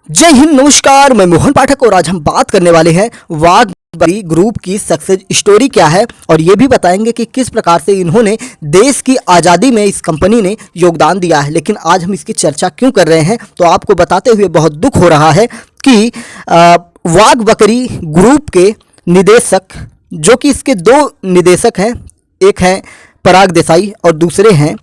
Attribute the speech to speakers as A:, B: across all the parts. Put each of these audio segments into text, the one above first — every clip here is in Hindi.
A: जय हिंद, नमस्कार। मैं मोहन पाठक और आज हम बात करने वाले हैं वाघ बकरी ग्रुप की सक्सेस स्टोरी क्या है और ये भी बताएंगे कि किस प्रकार से इन्होंने देश की आज़ादी में इस कंपनी ने योगदान दिया है। लेकिन आज हम इसकी चर्चा क्यों कर रहे हैं तो आपको बताते हुए बहुत दुख हो रहा है कि वाघ बकरी ग्रुप के निदेशक, जो कि इसके दो निदेशक हैं, एक हैं पराग देसाई और दूसरे हैं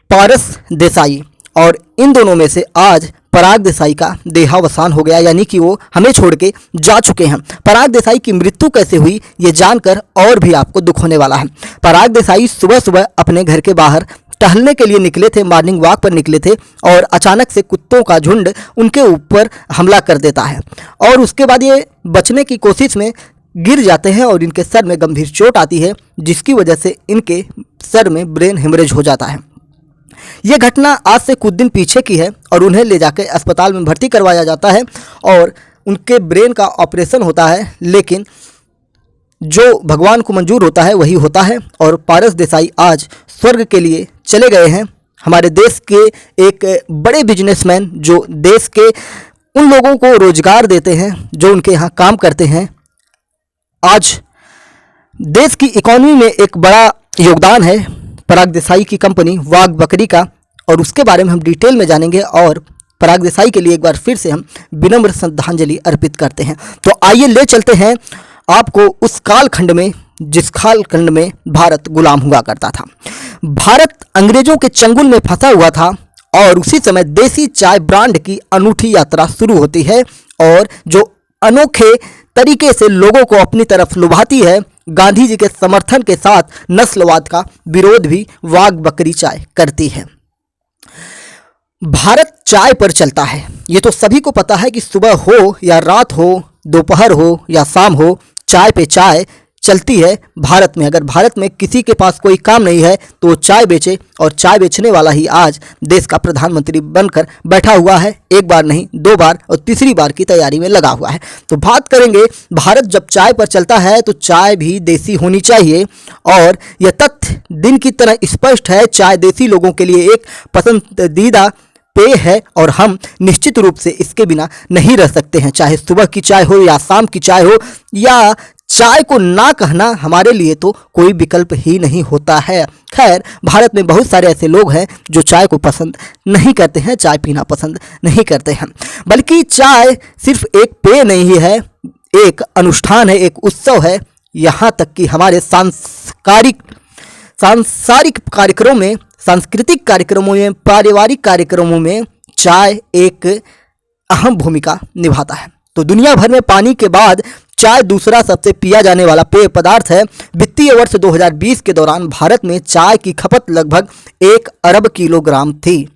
A: पारस देसाई, और इन दोनों में से आज पराग देसाई का देहावसान हो गया, यानी कि वो हमें छोड़ के जा चुके हैं। पराग देसाई की मृत्यु कैसे हुई ये जानकर और भी आपको दुख होने वाला है। पराग देसाई सुबह सुबह अपने घर के बाहर टहलने के लिए निकले थे, मॉर्निंग वॉक पर निकले थे और अचानक से कुत्तों का झुंड उनके ऊपर हमला कर देता है और उसके बाद ये बचने की कोशिश में गिर जाते हैं और इनके सर में गंभीर चोट आती है, जिसकी वजह से इनके सर में ब्रेन हेमरेज हो जाता है। यह घटना आज से कुछ दिन पीछे की है और उन्हें ले जाकर अस्पताल में भर्ती करवाया जाता है और उनके ब्रेन का ऑपरेशन होता है, लेकिन जो भगवान को मंजूर होता है वही होता है और पारस देसाई आज स्वर्ग के लिए चले गए हैं। हमारे देश के एक बड़े बिजनेसमैन जो देश के उन लोगों को रोजगार देते हैं जो उनके यहाँ काम करते हैं, आज देश की इकोनॉमी में एक बड़ा योगदान है पराग देसाई की कंपनी वाघ बकरी का, और उसके बारे में हम डिटेल में जानेंगे और पराग देसाई के लिए एक बार फिर से हम विनम्र श्रद्धांजलि अर्पित करते हैं। तो आइए ले चलते हैं आपको उस कालखंड में जिस कालखंड में भारत गुलाम हुआ करता था। भारत अंग्रेजों के चंगुल में फंसा हुआ था और उसी समय देसी चाय ब्रांड की अनूठी यात्रा शुरू होती है और जो अनोखे तरीके से लोगों को अपनी तरफ लुभाती है। गांधी जी के समर्थन के साथ नस्लवाद का विरोध भी वाघ बकरी चाय करती है। भारत चाय पर चलता है, ये तो सभी को पता है कि सुबह हो या रात हो, दोपहर हो या शाम हो, चाय पे चाय चलती है भारत में। अगर भारत में किसी के पास कोई काम नहीं है तो वो चाय बेचे, और चाय बेचने वाला ही आज देश का प्रधानमंत्री बनकर बैठा हुआ है। एक बार नहीं, दो बार और तीसरी बार की तैयारी में लगा हुआ है। तो बात करेंगे, भारत जब चाय पर चलता है तो चाय भी देसी होनी चाहिए और यह तथ्य दिन की तरह स्पष्ट है। चाय देसी लोगों के लिए एक पसंदीदा पेय है और हम निश्चित रूप से इसके बिना नहीं रह सकते हैं। चाहे सुबह की चाय हो या शाम की चाय हो, या चाय को ना कहना हमारे लिए तो कोई विकल्प ही नहीं होता है। खैर, भारत में बहुत सारे ऐसे लोग हैं जो चाय को पसंद नहीं करते हैं, चाय पीना पसंद नहीं करते हैं। बल्कि चाय सिर्फ एक पेय नहीं है, एक अनुष्ठान है, एक उत्सव है। यहाँ तक कि हमारे सांसारिक कार्यक्रमों में, सांस्कृतिक कार्यक्रमों में, पारिवारिक कार्यक्रमों में चाय एक अहम भूमिका निभाता है। तो दुनिया भर में पानी के बाद चाय दूसरा सबसे पिया जाने वाला पेय पदार्थ है। वित्तीय वर्ष 2020 के दौरान भारत में चाय की खपत लगभग 1 अरब किलोग्राम थी।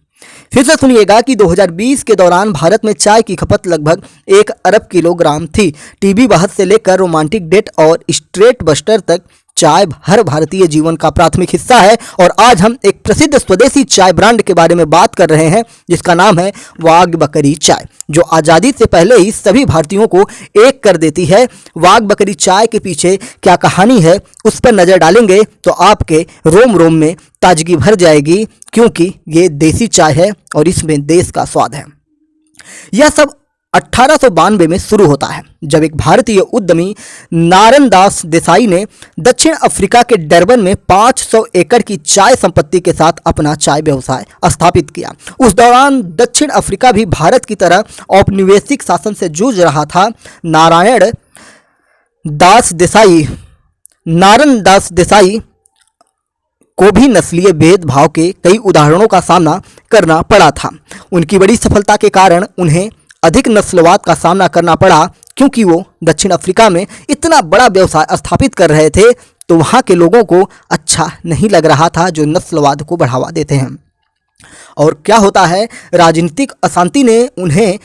A: फिर से सुनिएगा कि 2020 के दौरान भारत में चाय की खपत लगभग 1 अरब किलोग्राम थी। टीबी बहस से लेकर रोमांटिक डेट और स्ट्रेट बस्टर तक चाय हर भारतीय जीवन का प्राथमिक हिस्सा है। और आज हम एक प्रसिद्ध स्वदेशी चाय ब्रांड के बारे में बात कर रहे हैं जिसका नाम है वाघ बकरी चाय, जो आज़ादी से पहले ही सभी भारतीयों को एक कर देती है। वाघ बकरी चाय के पीछे क्या कहानी है उस पर नज़र डालेंगे तो आपके रोम रोम में ताजगी भर जाएगी, क्योंकि ये देसी चाय है और इसमें देश का स्वाद है। यह सब 1892 में शुरू होता है जब एक भारतीय उद्यमी नारायणदास देसाई ने दक्षिण अफ्रीका के डरबन में 500 एकड़ की चाय संपत्ति के साथ अपना चाय व्यवसाय स्थापित किया। उस दौरान दक्षिण अफ्रीका भी भारत की तरह औपनिवेशिक शासन से जूझ रहा था। नारायणदास देसाई को भी नस्लीय भेदभाव के कई उदाहरणों का सामना करना पड़ा था। उनकी बड़ी सफलता के कारण उन्हें अधिक नस्लवाद का सामना करना पड़ा, क्योंकि वो दक्षिण अफ्रीका में इतना बड़ा व्यवसाय स्थापित कर रहे थे तो वहाँ के लोगों को अच्छा नहीं लग रहा था जो नस्लवाद को बढ़ावा देते हैं। और क्या होता है, राजनीतिक अशांति ने उन्हें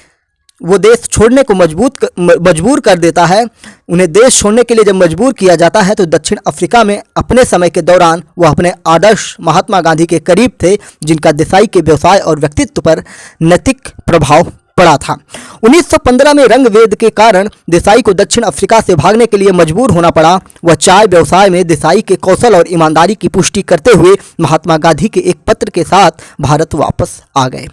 A: वो देश छोड़ने को मजबूर कर देता है। उन्हें देश छोड़ने के लिए जब मजबूर किया जाता है तो दक्षिण अफ्रीका में अपने समय के दौरान वो अपने आदर्श महात्मा गांधी के करीब थे, जिनका देसाई के व्यवसाय और व्यक्तित्व पर नैतिक प्रभाव पड़ा था। 1915 में रंगभेद के कारण देसाई को दक्षिण अफ्रीका से भागने के लिए मजबूर होना पड़ा। वह चाय व्यवसाय में देसाई के कौशल और ईमानदारी की पुष्टि करते हुए महात्मा गांधी के एक पत्र के साथ भारत वापस आ गए।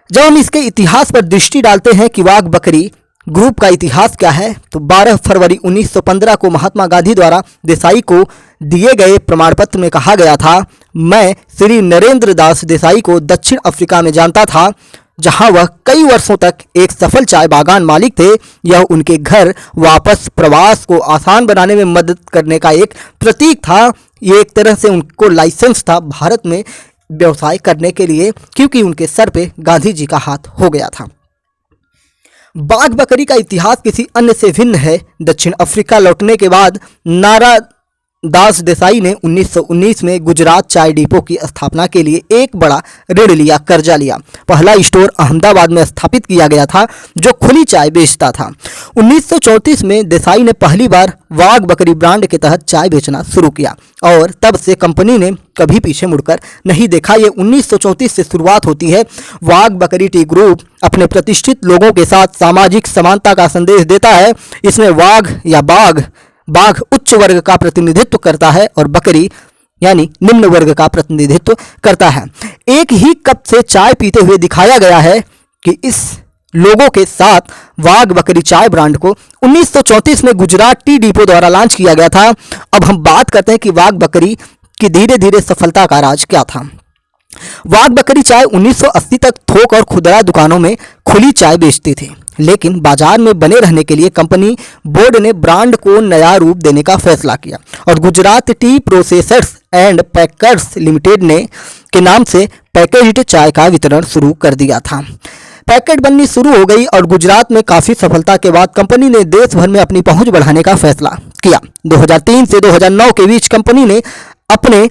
A: जब हम इसके इतिहास पर दृष्टि डालते हैं कि वाघ बकरी ग्रुप का इतिहास क्या है, तो 12 फरवरी 1915 को महात्मा गांधी द्वारा देसाई को दिए गए प्रमाण पत्र में कहा गया था, मैं श्री नरेंद्र दास देसाई को दक्षिण अफ्रीका में जानता था, जहां वह कई वर्षों तक एक सफल चाय बागान मालिक थे। यह उनके घर वापस प्रवास को आसान बनाने में मदद करने का एक प्रतीक था। ये एक तरह से उनको लाइसेंस था भारत में व्यवसाय करने के लिए, क्योंकि उनके सर पे गांधी जी का हाथ हो गया था। बाघ बकरी का इतिहास किसी अन्य से भिन्न है। दक्षिण अफ्रीका लौटने के बाद नारा दास देसाई ने 1919 में गुजरात चाय डिपो की स्थापना के लिए एक बड़ा ऋण लिया, कर्जा लिया। पहला स्टोर अहमदाबाद में स्थापित किया गया था जो खुली चाय बेचता था। 1934 में देसाई ने पहली बार वाघ बकरी ब्रांड के तहत चाय बेचना शुरू किया और तब से कंपनी ने कभी पीछे मुड़कर नहीं देखा। ये 1934 से शुरुआत होती है। वाघ बकरी टी ग्रुप अपने प्रतिष्ठित लोगों के साथ सामाजिक समानता का संदेश देता है। इसमें वाघ या बाघ उच्च वर्ग का प्रतिनिधित्व करता है और बकरी यानी निम्न वर्ग का प्रतिनिधित्व करता है। एक ही कप से चाय पीते हुए दिखाया गया है कि इस लोगों के साथ वाघ बकरी चाय ब्रांड को 1934 में गुजरात टी डिपो द्वारा लॉन्च किया गया था। अब हम बात करते हैं कि वाघ बकरी की धीरे धीरे सफलता का राज क्या था। वाघ बकरी चाय 1980 तक थोक और खुदरा दुकानों में खुली चाय बेचती थी, लेकिन बाजार में बने रहने के लिए कंपनी बोर्ड ने ब्रांड को नया रूप देने का फैसला किया और Gujarat tea processors and packers limited ने के नाम से पैकेज्ड चाय का वितरण शुरू कर दिया था। पैकेट बननी शुरू हो गई और गुजरात में काफ़ी सफलता के बाद कंपनी ने देश भर में अपनी पहुंच बढ़ाने का फैसला किया। 2003 से 2009 के बीच कंपनी ने अपने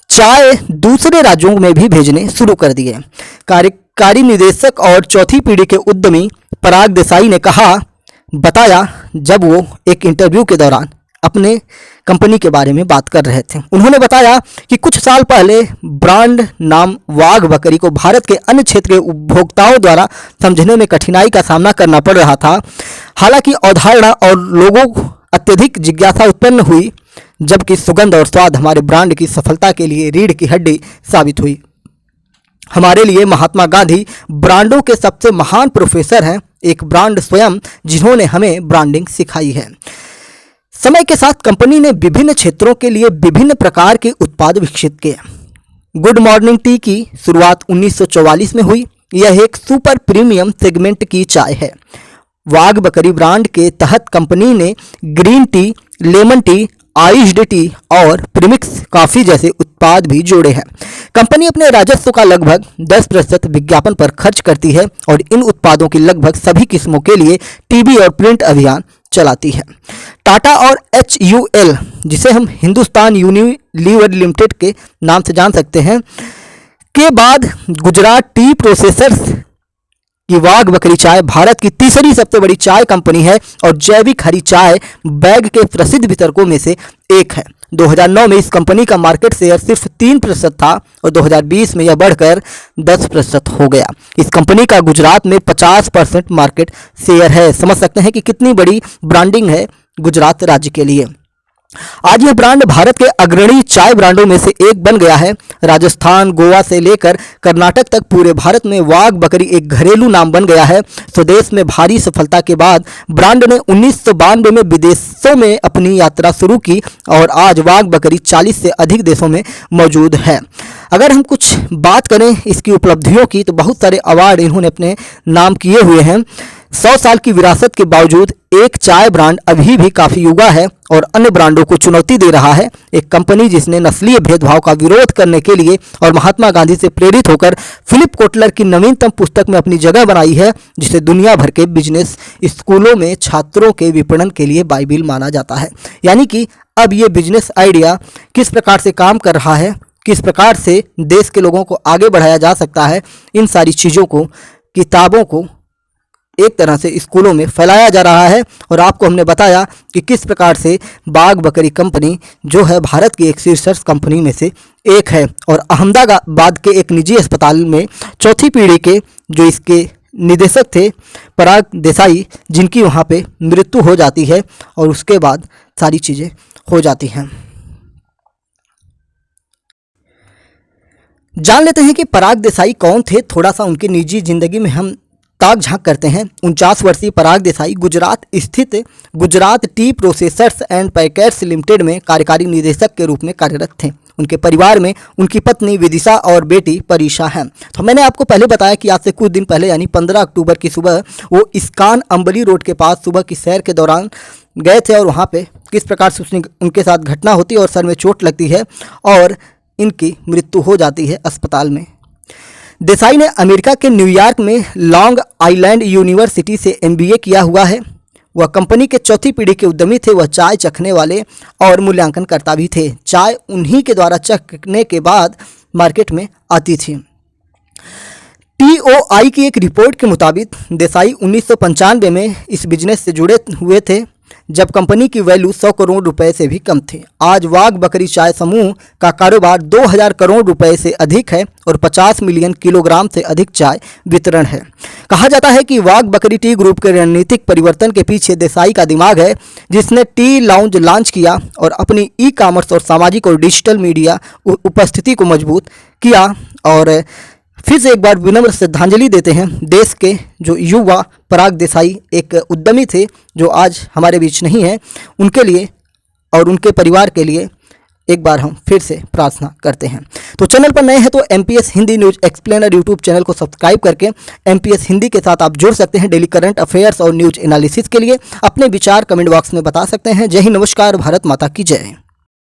A: चाय दूसरे राज्यों में भी भेजने शुरू कर दिए। कार्यकारी निदेशक और चौथी पीढ़ी के उद्यमी पराग देसाई ने बताया जब वो एक इंटरव्यू के दौरान अपने कंपनी के बारे में बात कर रहे थे। उन्होंने बताया कि कुछ साल पहले ब्रांड नाम वाघ बकरी को भारत के अन्य क्षेत्र के उपभोक्ताओं द्वारा समझने में कठिनाई का सामना करना पड़ रहा था। हालांकि अवधारणा और लोगों अत्यधिक जिज्ञासा उत्पन्न हुई, जबकि सुगंध और स्वाद हमारे ब्रांड की सफलता के लिए रीढ़ की हड्डी साबित हुई। हमारे लिए महात्मा गांधी ब्रांडों के सबसे महान प्रोफेसर हैं, एक ब्रांड स्वयं जिन्होंने हमें ब्रांडिंग सिखाई है। समय के साथ कंपनी ने विभिन्न क्षेत्रों के लिए विभिन्न प्रकार के उत्पाद विकसित किए। गुड मॉर्निंग टी की शुरुआत 1944 में हुई। यह एक सुपर प्रीमियम सेगमेंट की चाय है। वाघ बकरी ब्रांड के तहत कंपनी ने green tea, lemon tea, iced T और प्रीमिक्स कॉफ़ी जैसे उत्पाद भी जोड़े हैं। कंपनी अपने राजस्व का लगभग 10% विज्ञापन पर खर्च करती है और इन उत्पादों की लगभग सभी किस्मों के लिए टीवी और प्रिंट अभियान चलाती है। टाटा और HUL, जिसे हम हिंदुस्तान यूनिलीवर लिमिटेड के नाम से जान सकते हैं, के बाद गुजरात टी प्रोसेसर्स की वाघ बकरी चाय भारत की तीसरी सबसे बड़ी चाय कंपनी है और जैविक हरी चाय बैग के प्रसिद्ध वितरकों में से एक है। 2009 में इस कंपनी का मार्केट शेयर सिर्फ 3% था और 2020 में यह बढ़कर 10% हो गया। इस कंपनी का गुजरात में 50% मार्केट शेयर है। समझ सकते हैं कि कितनी बड़ी ब्रांडिंग है गुजरात राज्य के लिए। आज यह ब्रांड भारत के अग्रणी चाय ब्रांडों में से एक बन गया है। राजस्थान, गोवा से लेकर कर्नाटक तक पूरे भारत में वाघ बकरी एक घरेलू नाम बन गया है। स्वदेश में भारी सफलता के बाद ब्रांड ने 1992 में विदेशों में अपनी यात्रा शुरू की और आज वाघ बकरी 40 से अधिक देशों में मौजूद है। अगर हम कुछ बात करें इसकी उपलब्धियों की, तो बहुत सारे अवार्ड इन्होंने अपने नाम किए हुए हैं। 100 साल की विरासत के बावजूद एक चाय ब्रांड अभी भी काफ़ी युवा है और अन्य ब्रांडों को चुनौती दे रहा है। एक कंपनी जिसने नस्लीय भेदभाव का विरोध करने के लिए और महात्मा गांधी से प्रेरित होकर फिलिप कोटलर की नवीनतम पुस्तक में अपनी जगह बनाई है, जिसे दुनिया भर के बिजनेस स्कूलों में छात्रों के विपणन के लिए बाइबिल माना जाता है। यानी कि अब ये बिजनेस आइडिया किस प्रकार से काम कर रहा है, किस प्रकार से देश के लोगों को आगे बढ़ाया जा सकता है, इन सारी चीज़ों को, किताबों को एक तरह से स्कूलों में फैलाया जा रहा है। और आपको हमने बताया कि किस प्रकार से वाघ बकरी कंपनी जो है भारत की एक शीर्ष कंपनी में से एक है और अहमदाबाद के एक निजी अस्पताल में चौथी पीढ़ी के जो इसके निदेशक थे पराग देसाई, जिनकी वहाँ पे मृत्यु हो जाती है और उसके बाद सारी चीज़ें हो जाती हैं। जान लेते हैं कि पराग देसाई कौन थे। थोड़ा सा उनकी निजी जिंदगी में हम ताक झांक करते हैं। 49 वर्षीय पराग देसाई गुजरात स्थित Gujarat tea processors and packets limited में कार्यकारी निदेशक के रूप में कार्यरत थे। उनके परिवार में उनकी पत्नी विदिशा और बेटी परीक्षा हैं। तो मैंने आपको पहले बताया कि आज से कुछ दिन पहले यानी 15 अक्टूबर की सुबह वो इस्कान अंबली रोड के पास सुबह की सैर के दौरान गए थे और वहाँ पे किस प्रकार से उनके साथ घटना होती है और सर में चोट लगती है और इनकी मृत्यु हो जाती है अस्पताल में। देसाई ने अमेरिका के न्यूयॉर्क में लॉन्ग आइलैंड यूनिवर्सिटी से MBA किया हुआ है। वह कंपनी के चौथी पीढ़ी के उद्यमी थे। वह चाय चखने वाले और मूल्यांकनकर्ता भी थे। चाय उन्हीं के द्वारा चखने के बाद मार्केट में आती थी। TOI की एक रिपोर्ट के मुताबिक देसाई 1995 में इस बिजनेस से जुड़े हुए थे जब कंपनी की वैल्यू 100 करोड़ रुपए से भी कम थी। आज वाघ बकरी चाय समूह का कारोबार 2000 करोड़ रुपए से अधिक है और 50 मिलियन किलोग्राम से अधिक चाय वितरण है। कहा जाता है कि वाघ बकरी टी ग्रुप के रणनीतिक परिवर्तन के पीछे देसाई का दिमाग है, जिसने टी लाउंज लॉन्च किया और अपनी ई-कॉमर्स और सामाजिक और डिजिटल मीडिया उपस्थिति को मजबूत किया। और फिर से एक बार विनम्र श्रद्धांजलि देते हैं देश के जो युवा पराग देसाई एक उद्यमी थे जो आज हमारे बीच नहीं है, उनके लिए और उनके परिवार के लिए एक बार हम फिर से प्रार्थना करते हैं। तो चैनल पर नए हैं तो MPS Hindi news explainer YouTube channel को सब्सक्राइब करके MPS हिंदी के साथ आप जुड़ सकते हैं। डेली करंट अफेयर्स और न्यूज एनालिसिस के लिए अपने विचार कमेंट बॉक्स में बता सकते हैं। जय हिंद, नमस्कार, भारत माता की जय।